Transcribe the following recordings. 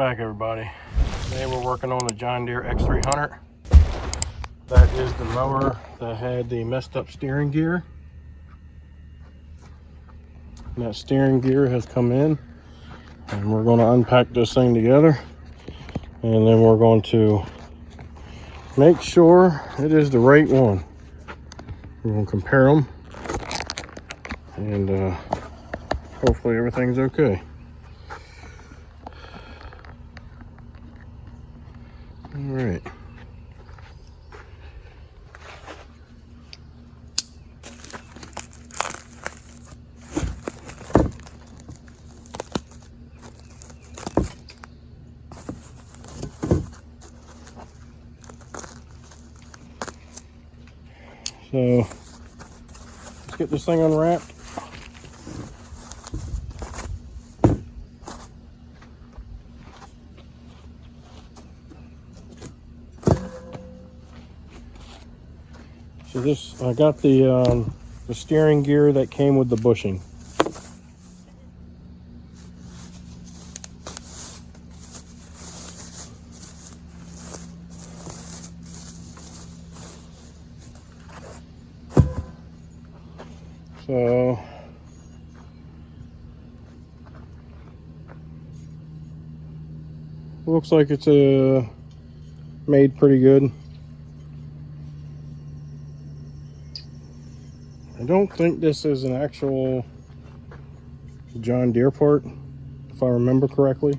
back, everybody. Today we're working on the John Deere X300. That is the mower that had the messed up steering gear. And that steering gear has come in, and we're going to unpack this thing together, and then we're going to make sure it is the right one. We're going to compare them, and hopefully everything's okay. All right. So let's get this thing unwrapped. So this, I got the steering gear that came with the bushing. So looks like it's made pretty good. I don't think this is an actual John Deere part, if I remember correctly.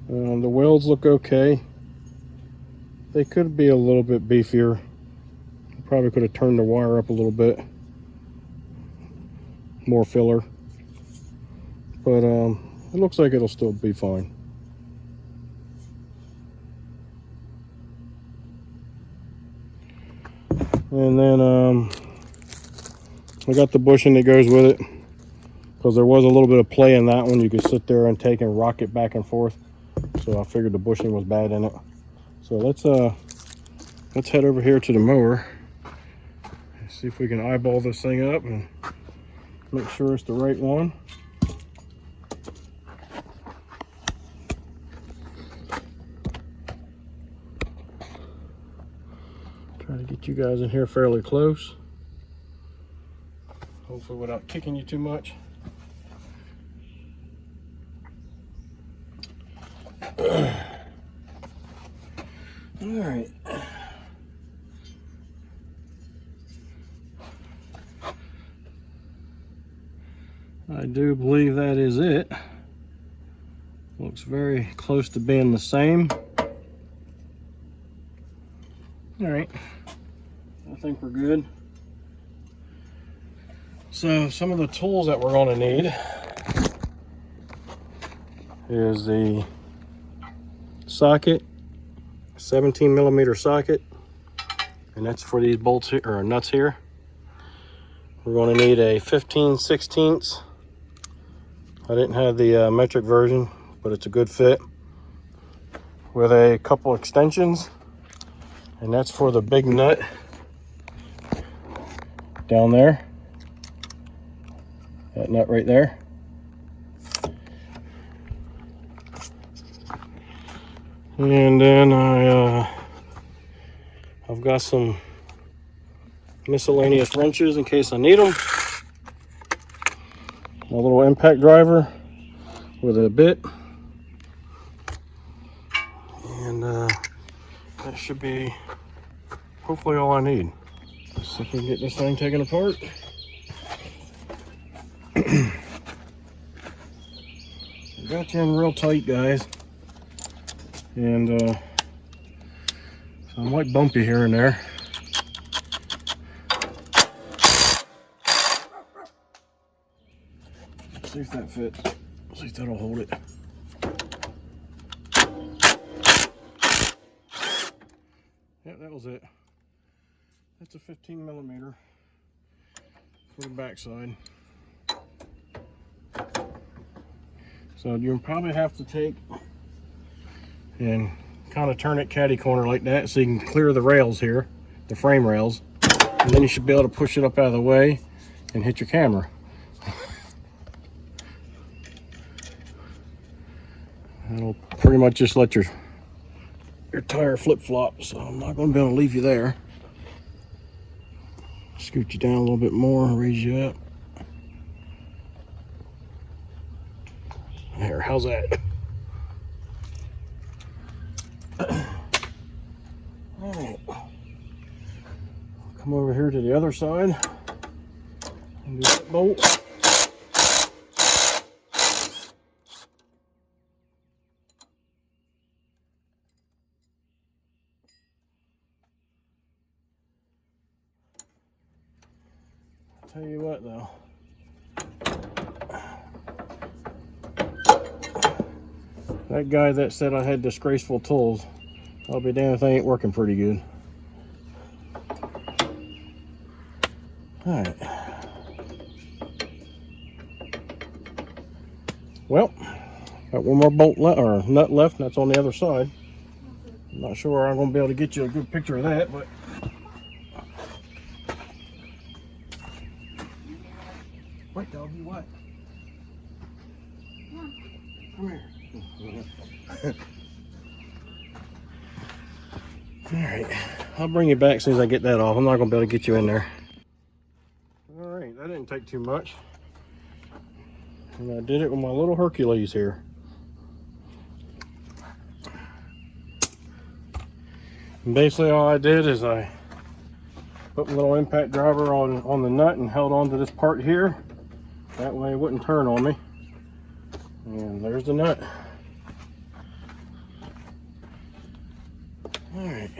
The welds look okay. They could be a little bit beefier. Probably could have turned the wire up a little bit more filler, but it looks like it'll still be fine. And then I got the bushing that goes with it, because there was a little bit of play in that one. You could sit there and take and rock it back and forth, so I figured the bushing was bad in it. So let's head over here to the mower, see if we can eyeball this thing up and make sure it's the right one. Try to get you guys in here fairly close, hopefully without kicking you too much. All right. I do believe that is it. Looks very close to being the same. All right, I think we're good. So some of the tools that we're going to need is the socket, 17 millimeter socket, and that's for these bolts here, or nuts here. We're going to need a 15/16. I didn't have the metric version, but it's a good fit, with a couple extensions, and that's for the big nut down there, that nut right there. And then I've got some miscellaneous wrenches in case I need them. A little impact driver with a bit, and that should be hopefully all I need. Let's see if we can get this thing taken apart. I got you in real tight, guys, and so I might bump you here and there. See if that fits. See if that'll hold it. Yeah, that was it. That's a 15 millimeter for the backside. So you'll probably have to take and kind of turn it catty corner like that so you can clear the rails here, the frame rails, and then you should be able to push it up out of the way and hit your camera. It'll pretty much just let your tire flip-flop, so I'm not going to be able to leave you there. Scoot you down a little bit more, raise you up. There, how's that? All right. Come over here to the other side and do that bolt. Tell you what though, that guy that said I had disgraceful tools, I'll be damned if they ain't working pretty good. All right. Well, got one more bolt or nut left, and that's on the other side. I'm not sure I'm going to be able to get you a good picture of that, but what, doggy, what? Come here. All right, I'll bring you back as soon as I get that off. I'm not going to be able to get you in there. All right, that didn't take too much. And I did it with my little Hercules here. And basically all I did is I put a little impact driver on the nut and held on to this part here. That way it wouldn't turn on me. And there's the nut. All right.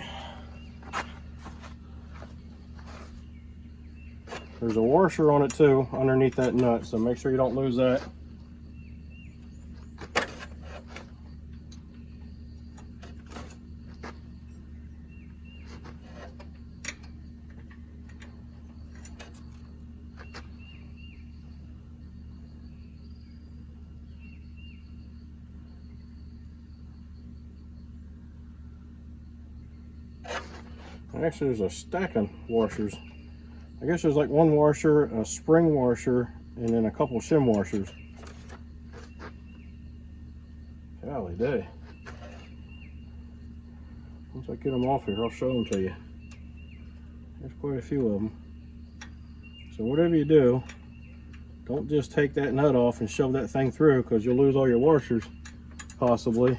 There's a washer on it too, underneath that nut, so make sure you don't lose that. Actually, there's a stack of washers. I guess there's like one washer, a spring washer, and then a couple shim washers. Golly day. Once I get them off here, I'll show them to you. There's quite a few of them. So whatever you do, don't just take that nut off and shove that thing through, because you'll lose all your washers, possibly,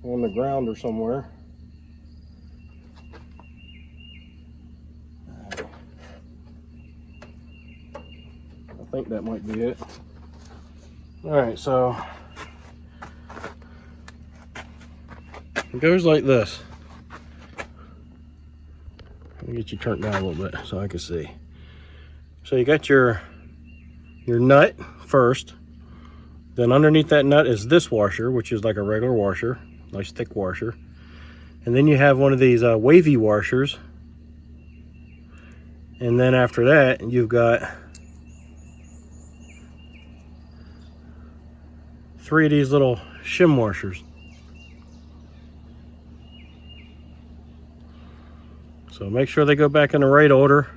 on the ground or somewhere. I think that might be it. All right, so it goes like this. Let me get you turned down a little bit so I can see. So you got your nut first. Then underneath that nut is this washer, which is like a regular washer, nice thick washer. And then you have one of these wavy washers. And then after that, you've got 3 of these little shim washers. So make sure they go back in the right order.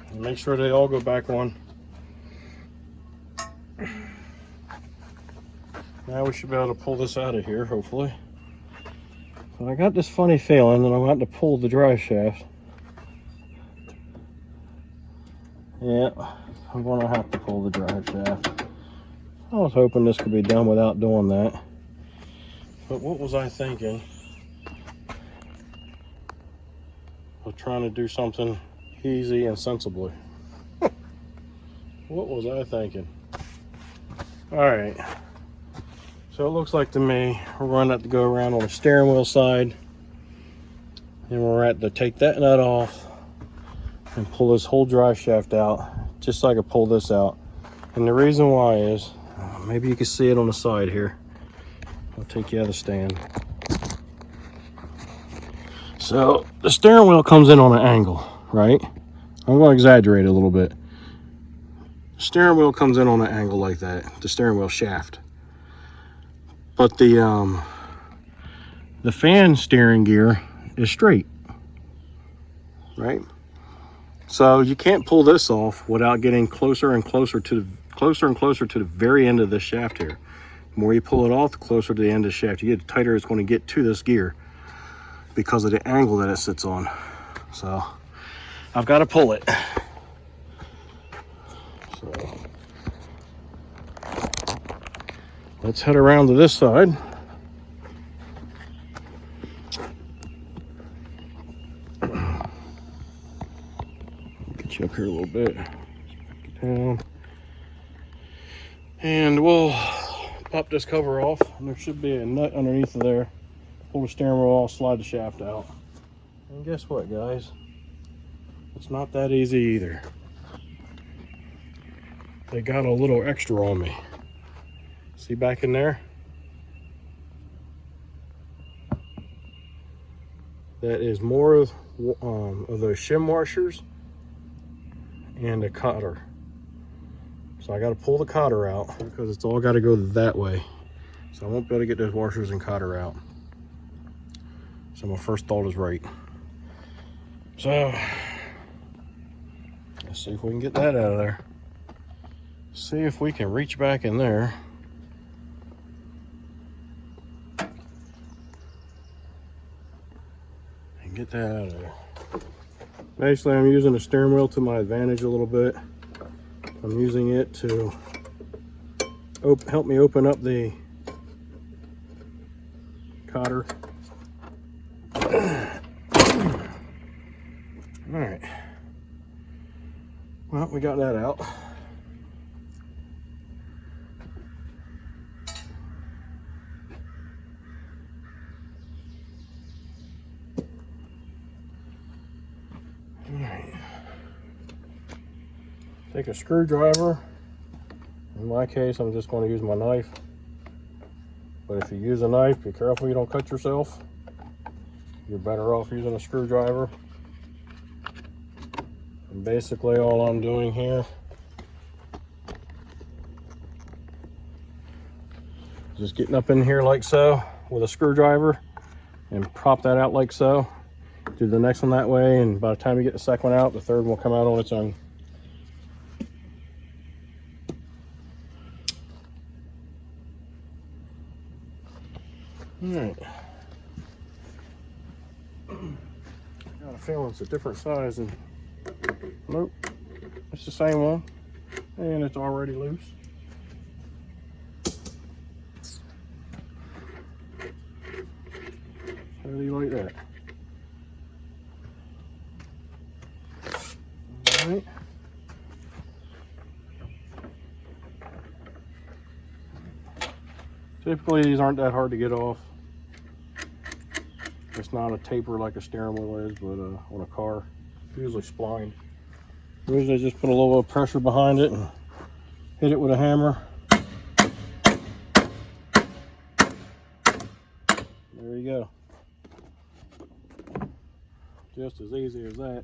And make sure they all go back on. Now we should be able to pull this out of here, hopefully. So I got this funny feeling that I'm going to have to pull the drive shaft. Yeah, I'm going to have to pull the drive shaft. I was hoping this could be done without doing that. But what was I thinking? Of trying to do something easy and sensibly. What was I thinking? Alright. So it looks like to me we're going to have to go around on the steering wheel side. And we're at to take that nut off and pull this whole drive shaft out, just so I can pull this out. And the reason why is, maybe you can see it on the side here. I'll take you out of the stand. So the steering wheel comes in on an angle, right? I'm going to exaggerate a little bit. The steering wheel comes in on an angle like that, the steering wheel shaft. But the fan steering gear is straight, right? So you can't pull this off without getting closer and closer to closer and closer to the very end of this shaft here. The more you pull it off, the closer to the end of the shaft you get, the tighter it's going to get to this gear because of the angle that it sits on. So I've got to pull it. So let's head around to this side. Get you up here a little bit. Down. And we'll pop this cover off. And there should be a nut underneath of there. Pull the steering wheel off, slide the shaft out. And guess what, guys? It's not that easy either. They got a little extra on me. See back in there? That is more of those shim washers and a cotter. So I got to pull the cotter out because it's all got to go that way. So I won't be able to get those washers and cotter out. So my first thought is right. So let's see if we can get that out of there. See if we can reach back in there. And get that out of there. Basically, I'm using the steering wheel to my advantage a little bit. I'm using it to help me open up the cotter. All right. Well, we got that out. All right. Take a screwdriver. In my case, I'm just going to use my knife. But if you use a knife, be careful you don't cut yourself. You're better off using a screwdriver. And basically all I'm doing here is just getting up in here like so with a screwdriver and prop that out like so. Do the next one that way, and by the time you get the second one out, the third one will come out on its own. All right. Got a feeling it's a different size, and nope, it's the same one, and it's already loose. How do you like that? All right. Typically, these aren't that hard to get off. It's not a taper like a steering wheel is, but on a car, usually splined. Usually just put a little bit of pressure behind it and hit it with a hammer. There you go. Just as easy as that.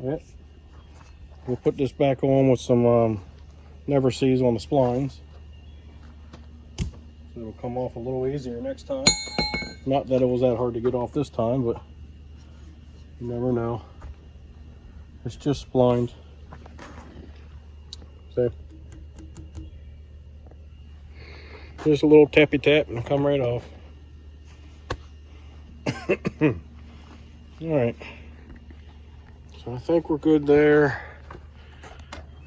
Yep. We'll put this back on with some never sees on the splines. So it'll come off a little easier next time. Not that it was that hard to get off this time, but you never know. It's just splined. So just a little tappy tap and it'll come right off. All right. So I think we're good there.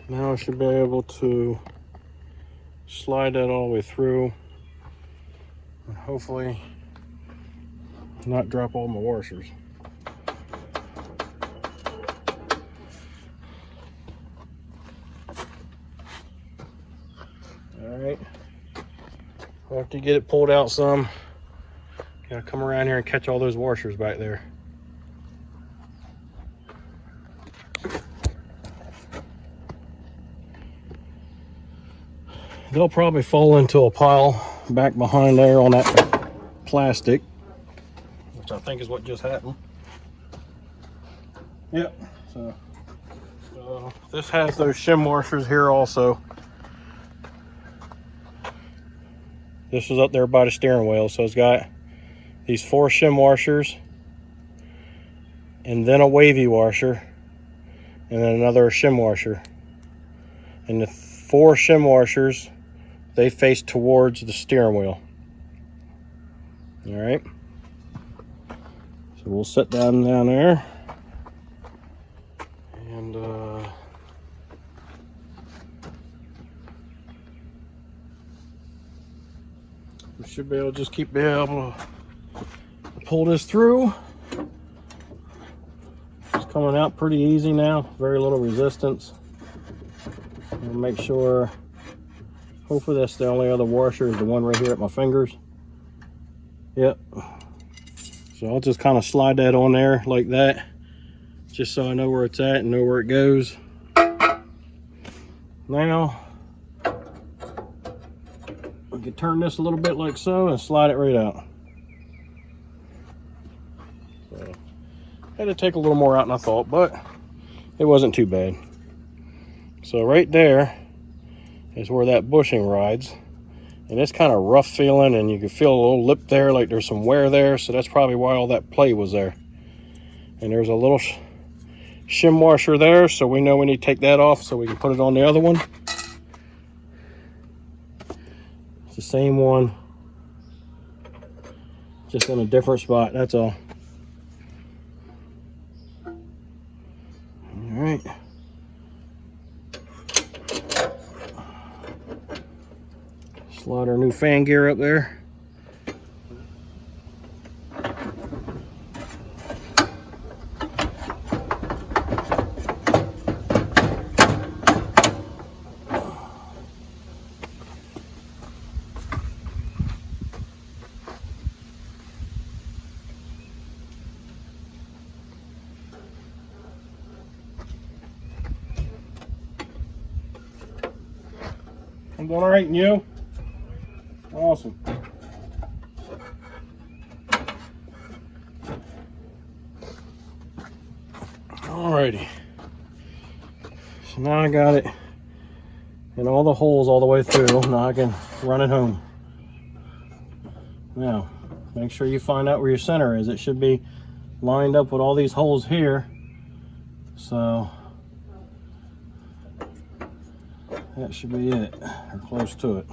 Now I should be able to slide that all the way through and hopefully not drop all my washers. All right. After you get it pulled out some, you gotta come around here and catch all those washers back there. They'll probably fall into a pile back behind there on that plastic, which I think is what just happened. Yep. So this has those shim washers here also. This was up there by the steering wheel, so it's got these 4 shim washers, and then a wavy washer, and then another shim washer. And the 4 shim washers, they face towards the steering wheel. All right. So we'll set down there. And we should be able to just be able to pull this through. It's coming out pretty easy now, very little resistance. And make sure, hopefully that's the only other washer is the one right here at my fingers. Yep. So I'll just kind of slide that on there like that, just so I know where it's at and know where it goes. Now, we can turn this a little bit like so and slide it right out. So, had to take a little more out than I thought, but it wasn't too bad. So right there is where that bushing rides. And it's kind of rough feeling, and you can feel a little lip there, like there's some wear there. So that's probably why all that play was there. And there's a little shim washer there, so we know we need to take that off so we can put it on the other one. It's the same one, just in a different spot, that's all. All right. Slide our new fan gear up there. I'm doing all right, and you? Awesome. Alrighty. So now I got it in all the holes all the way through. Now I can run it home. Now, make sure you find out where your center is. It should be lined up with all these holes here. So that should be it, or close to it.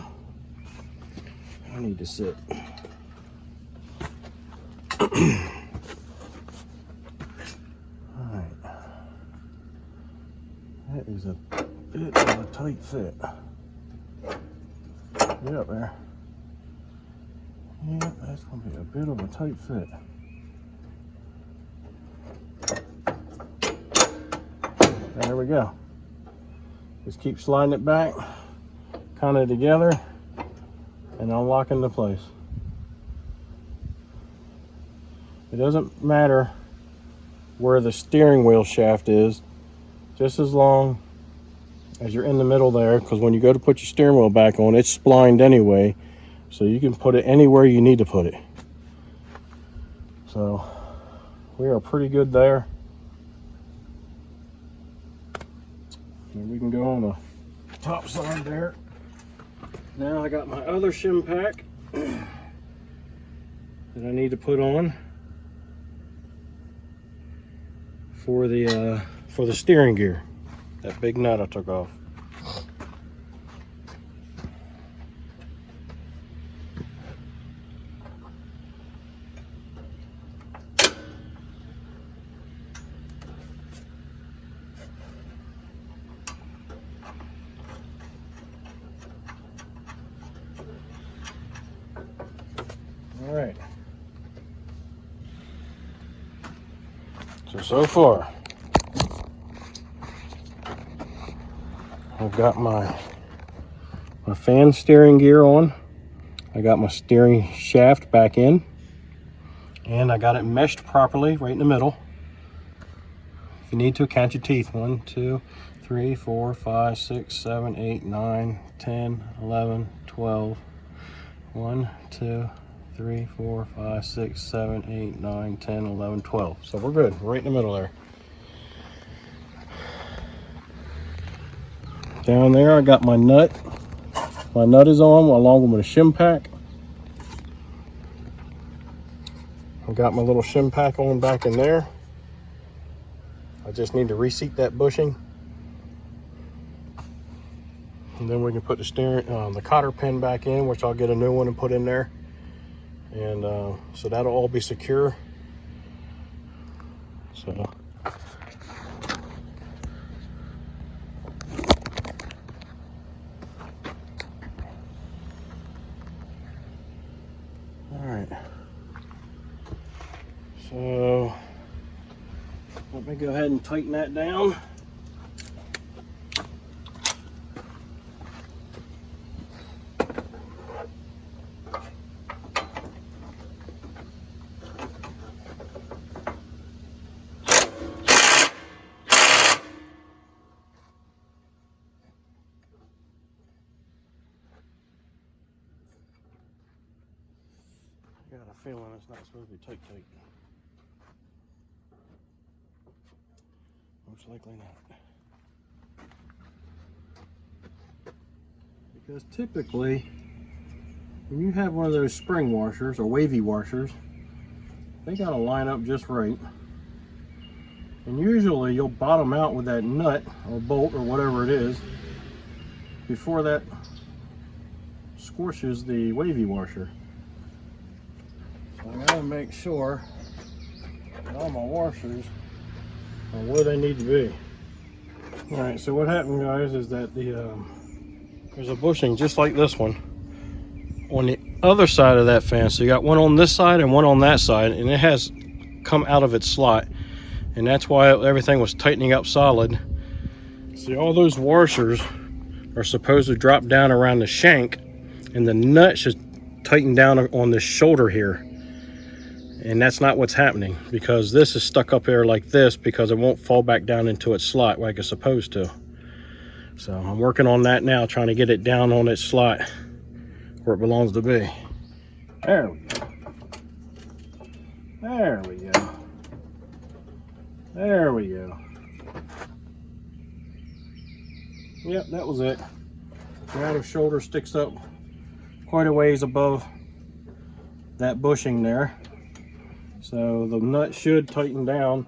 I need to sit. Alright. That is a bit of a tight fit. Get up there. Yeah, that's going to be a bit of a tight fit. There we go. Just keep sliding it back, kind of together, and unlock into place. It doesn't matter where the steering wheel shaft is, just as long as you're in the middle there, because when you go to put your steering wheel back on, it's splined anyway, so you can put it anywhere you need to put it. So we are pretty good there. And we can go on the top side there. Now I got my other shim pack that I need to put on for the steering gear. That big nut I took off. All right. So far, I've got my fan steering gear on. I got my steering shaft back in, and I got it meshed properly right in the middle. If you need to, count your teeth. 1, 2, 3, 4, 5, 6, 7, 8, 9, 10, 11, 12. 1, 2, 3, 4, 5, 6, 7, 8, 9, 10, 11, 12. So we're good. Right in the middle there. Down there, I got my nut. My nut is on along with a shim pack. I got my little shim pack on back in there. I just need to reseat that bushing. And then we can put the steering, the cotter pin back in, which I'll get a new one and put in there. And so that'll all be secure. So all right. So let me go ahead and tighten that down. I got a feeling it's not supposed to be tight. Most likely not. Because typically, when you have one of those spring washers or wavy washers, they gotta line up just right. And usually you'll bottom out with that nut or bolt or whatever it is before that squishes the wavy washer. So I gotta make sure that all my washers are where they need to be. All right, so what happened, guys, is that there's a bushing just like this one on the other side of that fan. So you got one on this side and one on that side, and it has come out of its slot, and that's why everything was tightening up solid. See, all those washers are supposed to drop down around the shank, and the nut should tighten down on this shoulder here. And that's not what's happening, because this is stuck up here like this because it won't fall back down into its slot like it's supposed to. So I'm working on that now, trying to get it down on its slot where it belongs to be. There we go. There we go. There we go. Yep, that was it. The outer shoulder sticks up quite a ways above that bushing there. So the nut should tighten down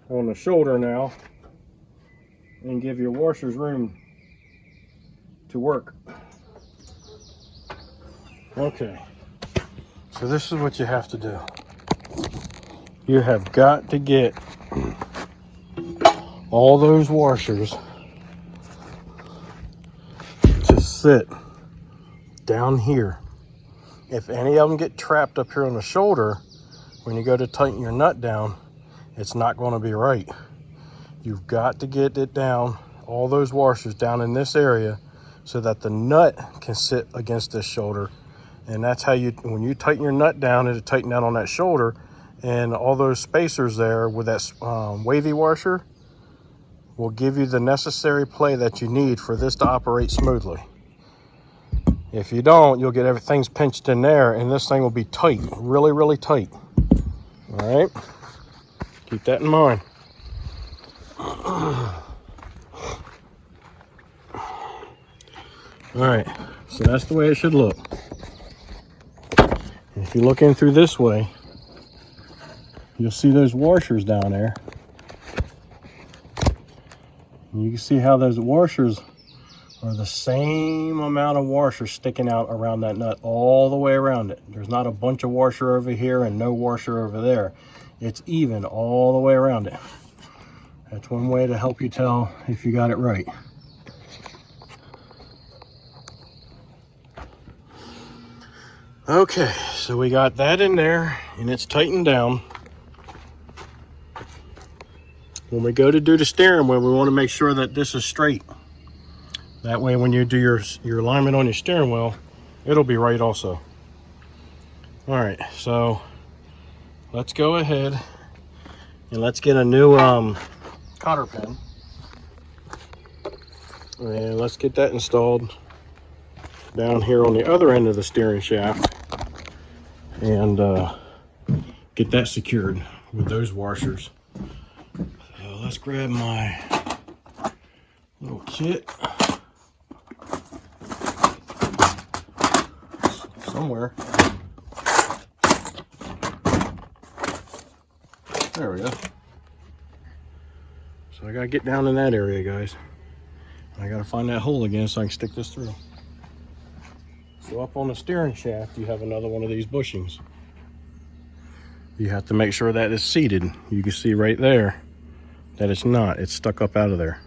on the shoulder now and give your washers room to work. Okay, so this is what you have to do. You have got to get all those washers to sit down here. If any of them get trapped up here on the shoulder, when you go to tighten your nut down, it's not going to be right. You've got to get it down, all those washers down in this area, so that the nut can sit against this shoulder. And that's how you, when you tighten your nut down, it'll tighten down on that shoulder, and all those spacers there with that wavy washer will give you the necessary play that you need for this to operate smoothly. If you don't, you'll get everything's pinched in there, and this thing will be tight, really, really tight. All right, keep that in mind. All right, so that's the way it should look. If you look in through this way, you'll see those washers down there. And you can see how those washers are the same amount of washers sticking out around that nut all the way around it. There's not a bunch of washer over here and no washer over there. It's even all the way around it. That's one way to help you tell if you got it right. Okay, so we got that in there and it's tightened down. When we go to do the steering wheel, we want to make sure that this is straight. That way when you do your alignment on your steering wheel, it'll be right also. All right, so let's go ahead and let's get a new cotter pin. And let's get that installed down here on the other end of the steering shaft and get that secured with those washers. So let's grab my little kit somewhere. There we go. So I gotta get down in that area, guys. I gotta find that hole again so I can stick this through. So up on the steering shaft, you have another one of these bushings. You have to make sure that it's seated. You can see right there that it's not. It's stuck up out of there.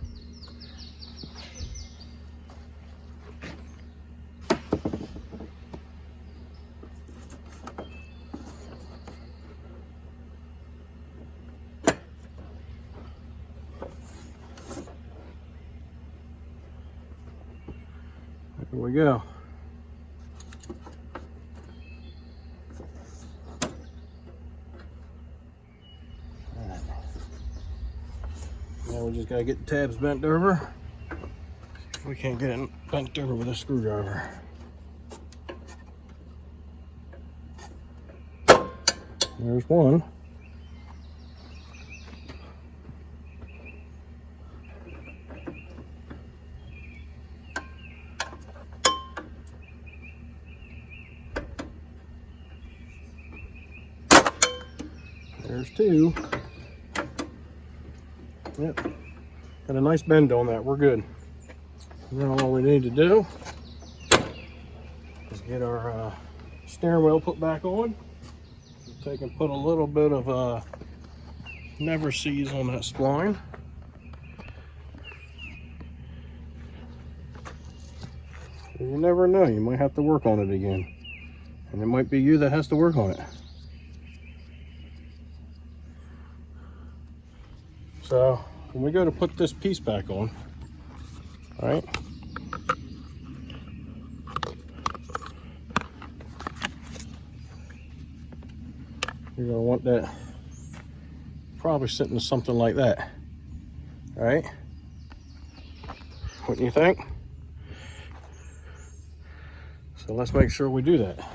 There we go. Now we just gotta get the tabs bent over. We can't get it bent over with a screwdriver. There's one. There's two. Yep, got a nice bend on that. We're good. Now all we need to do is get our steering wheel put back on. Take and put a little bit of never seize on that spline. You never know, you might have to work on it again. And it might be you that has to work on it. So when we go to put this piece back on, all right, you're gonna want that probably sitting to something like that. All right, what do you think? So let's make sure we do that.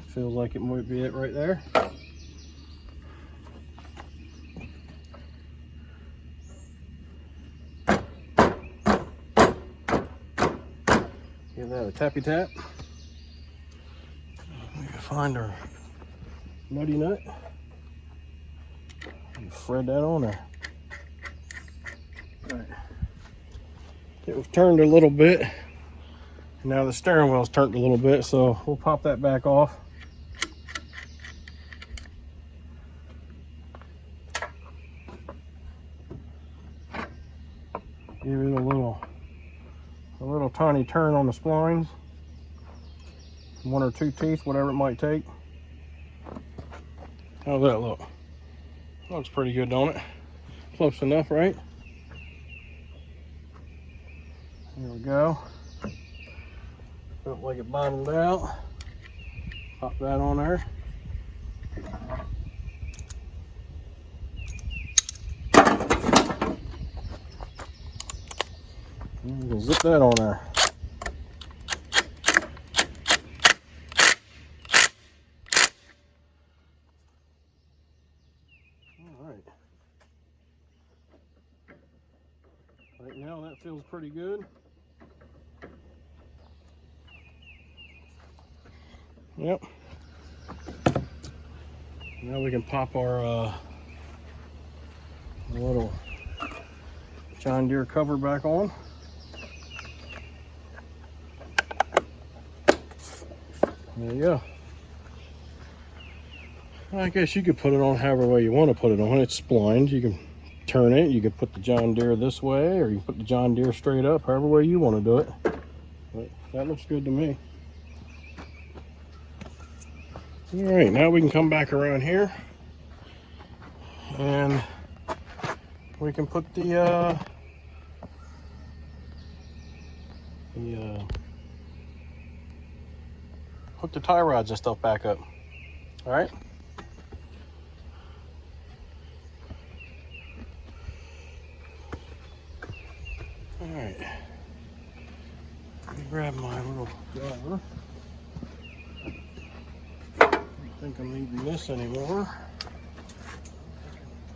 Feels like it might be it right there. Give that a tappy tap. We can find our nutty nut and thread that on there. All right. It was turned a little bit. Now the steering wheel's turned a little bit, so we'll pop that back off. Give it a little tiny turn on the splines. 1 or 2 teeth, whatever it might take. How's that look? Looks pretty good, don't it? Close enough, right? Here we go. Look like it bottomed out. Pop that on there. We can zip that on there. All right. Right now that feels pretty good. Yep. Now we can pop our little John Deere cover back on. There you go. I guess you could put it on however way you want to put it on. It's splined. You can turn it. You can put the John Deere this way, or you can put the John Deere straight up, however way you want to do it. But that looks good to me. All right, now we can come back around here and we can put hook the tie rods and stuff back up. All right. All right. Let me grab my little driver. I don't think I'm needing this anymore.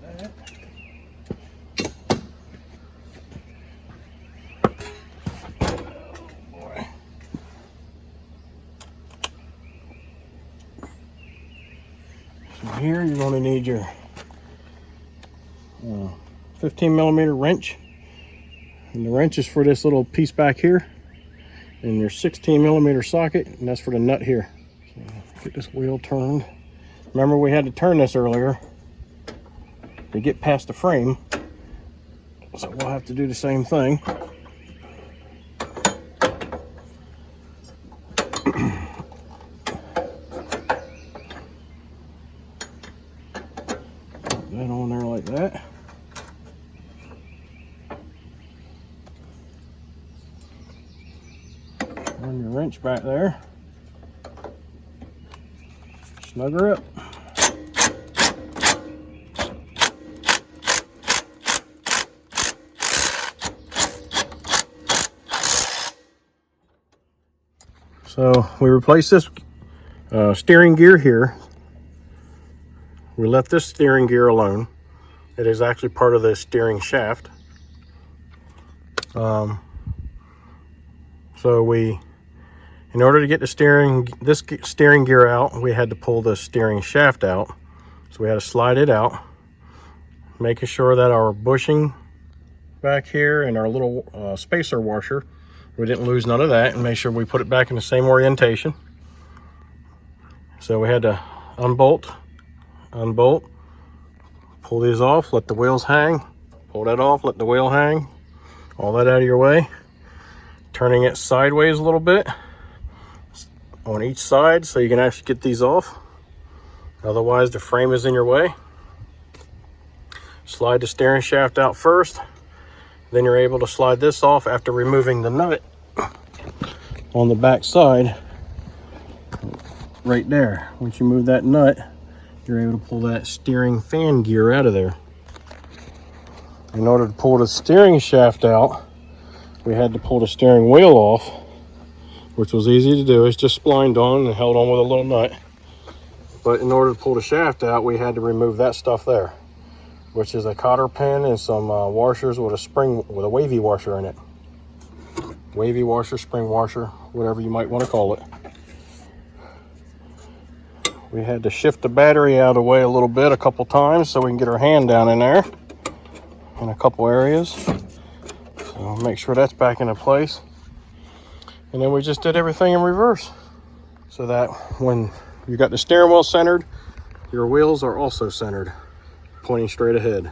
That. here, you're going to need your 15 millimeter wrench. And the wrench is for this little piece back here. And your 16 millimeter socket, and that's for the nut here. So get this wheel turned. Remember, we had to turn this earlier to get past the frame. So we'll have to do the same thing. Put that on there like that. Run your wrench back there. Snug her up. So we replaced this steering gear here. We left this steering gear alone. It is actually part of the steering shaft. So in order to get this steering gear out, we had to pull the steering shaft out. So we had to slide it out, making sure that our bushing back here and our little spacer washer, we didn't lose none of that, and make sure we put it back in the same orientation. So we had to unbolt, pull these off, let the wheels hang, pull that off, let the wheel hang, all that out of your way. Turning it sideways a little bit on each side so you can actually get these off. Otherwise, the frame is in your way. Slide the steering shaft out first. Then you're able to slide this off after removing the nut on the back side right there. Once you move that nut, you're able to pull that steering fan gear out of there. In order to pull the steering shaft out, we had to pull the steering wheel off, which was easy to do. It's just splined on and held on with a little nut. But in order to pull the shaft out, we had to remove that stuff there, which is a cotter pin and some washers with a spring, with a wavy washer in it. Wavy washer, spring washer, whatever you might want to call it. We had to shift the battery out of the way a little bit, a couple times, so we can get our hand down in there in a couple areas. So make sure that's back into place. And then we just did everything in reverse, so that when you got the steering wheel centered, your wheels are also centered, pointing straight ahead.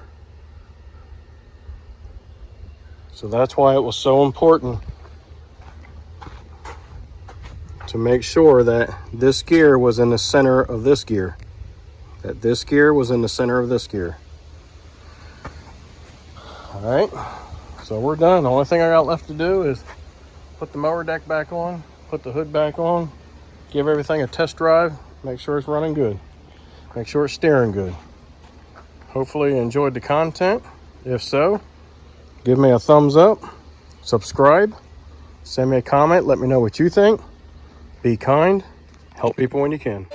So that's why it was so important to make sure that this gear was in the center of this gear. That this gear was in the center of this gear. All right, so we're done. The only thing I got left to do is put the mower deck back on, put the hood back on, give everything a test drive, make sure it's running good, make sure it's steering good. Hopefully you enjoyed the content. If so, give me a thumbs up, subscribe, send me a comment, let me know what you think. Be kind, help people when you can.